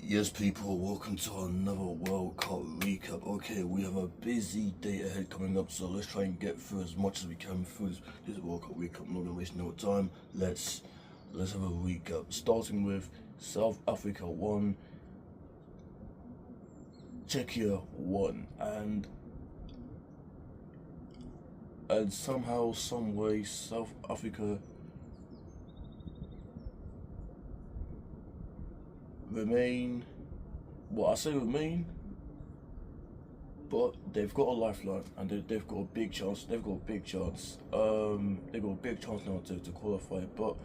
Yes, people, welcome to another World Cup recap. Okay, we have a busy day ahead coming up, so let's try and get through as much as we can through this World Cup recap. I'm not gonna waste no time. Let's have a recap. Starting with South Africa 1, Czechia 1, and somehow, some way, South Africa remain. Well, I say remain, but they've got a lifeline and they've got a big chance. They've got a big chance. They've got a big chance now to qualify. But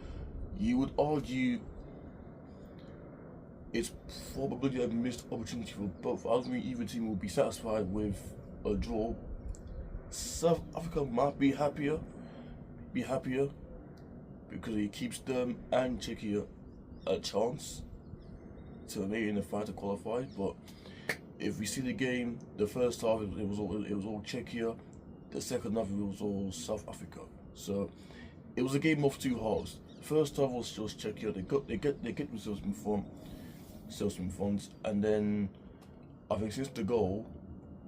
you would argue it's probably a missed opportunity for both. I don't think either team will be satisfied with a draw. South Africa might be happier because it keeps them and Czechia a chance to remain in the fight to qualify. But if we see the game, the first half it was all Czechia, the second half it was all South Africa. So it was a game of two halves. First half was just Czechia. They get themselves in front, and then I think since the goal,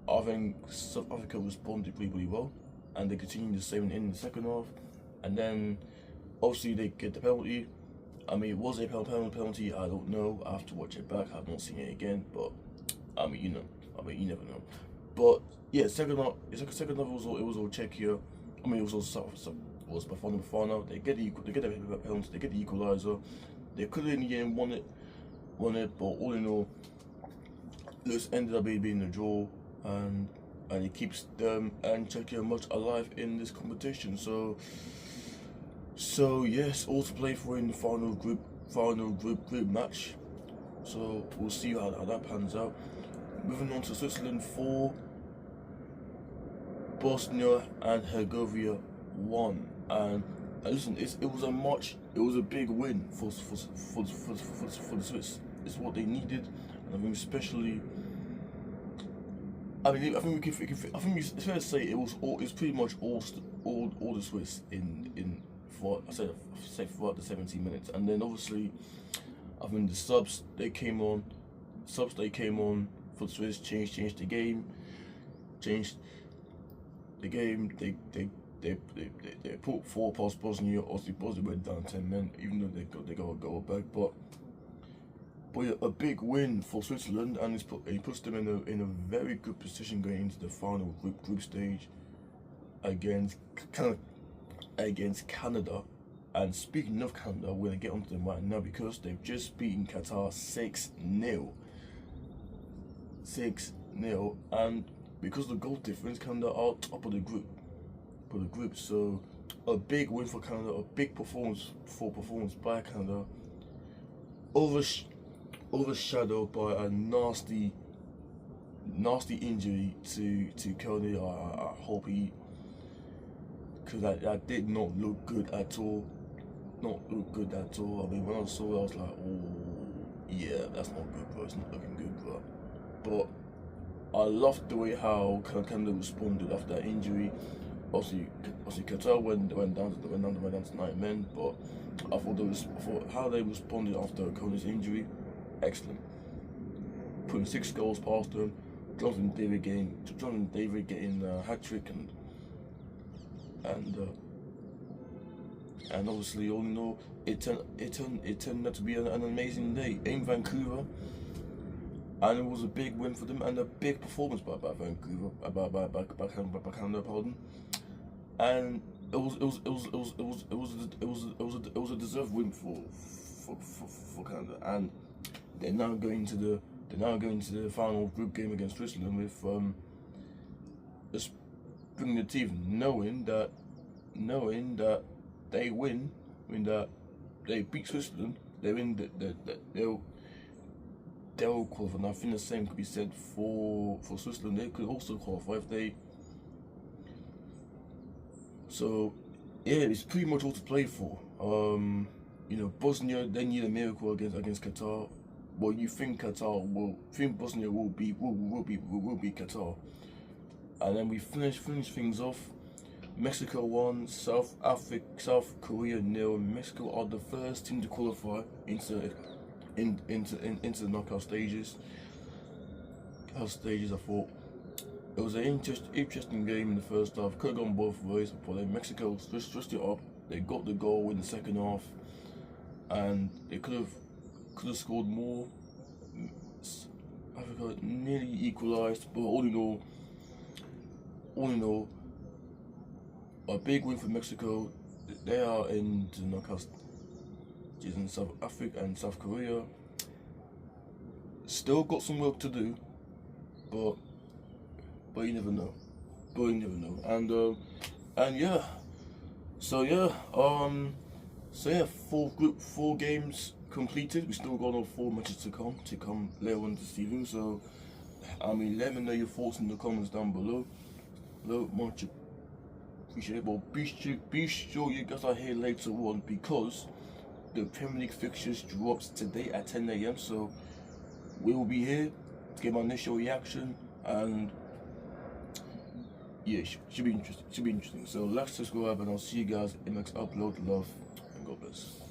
I think South Africa responded really well, and they continued the same in the second half, and then obviously they get the penalty. I mean, was it a penalty? I don't know. I have to watch it back. I've not seen it again, but you never know. But yeah, second half it was all Czechia. I mean, it was all Bafana. They get the penalty. They get the equaliser. They could have in the end won it, but all in all, this ended up being a draw, and it keeps them and Czechia much alive in this competition. So yes, all to play for in the final group match. So we'll see how that pans out. Moving on to Switzerland 4, Bosnia and Herzegovina 1. And listen, it was a big win for the Swiss. It's what they needed, and I think especially. I think it's fair to say it's pretty much all the Swiss in throughout the 17 minutes, and then obviously I think the subs they came on for the Swiss changed the game. They put 4 past Bosnia. Obviously Bosnia went down 10 men, even though they got a goal back, but yeah, a big win for Switzerland, and it puts them in a very good position going into the final group stage against Canada. And speaking of Canada, we're gonna get onto them right now because they've just beaten Qatar 6-0. 6-0, and because of the goal difference, Canada are top of the group. So a big win for Canada, a big performance by Canada. Overshadowed by a nasty injury to Cody. I hope because that did not look good at all. I mean, when I saw it, I was like, oh yeah, that's not good, bro. It's not looking good, bro. But I loved the way how Canada responded after that injury. Obviously Qatar went down to 9 men, but I thought how they responded after Cody's injury, excellent. Putting 6 goals past them, Jonathan David getting a hat trick, and obviously all in all, it turned out to be an amazing day in Vancouver, and it was a big win for them and a big performance by Vancouver, by Canada, pardon. And it was a deserved win for Canada, and they're now going to the final group game against Switzerland with bringing the team, knowing that they win, that they beat Switzerland, they'll qualify. And I think the same could be said for Switzerland. They could also qualify if they. So yeah, it's pretty much all to play for. Bosnia, they need a miracle against Qatar. Well, you think Bosnia will beat Qatar, and then we finish things off. Mexico 1, South Korea 0. Mexico are the first team to qualify into into the knockout stages. I thought it was an interesting game in the first half. Could have gone both ways, but then Mexico just it up. They got the goal in the second half, and they could have scored more. Africa nearly equalised, but all in all, a big win for Mexico. They are in the knockout stages in South Africa and South Korea. Still got some work to do, but you never know. And yeah, four games completed. We still got another 4 matches to come later on this evening. So let me know your thoughts in the comments down below. Much appreciated. But be sure you guys are here later on, because the Premier League fixtures drops today at 10 a.m. So we will be here to give my initial reaction, and yeah, should be interesting. So like, subscribe, and I'll see you guys in the next upload. Love and God bless.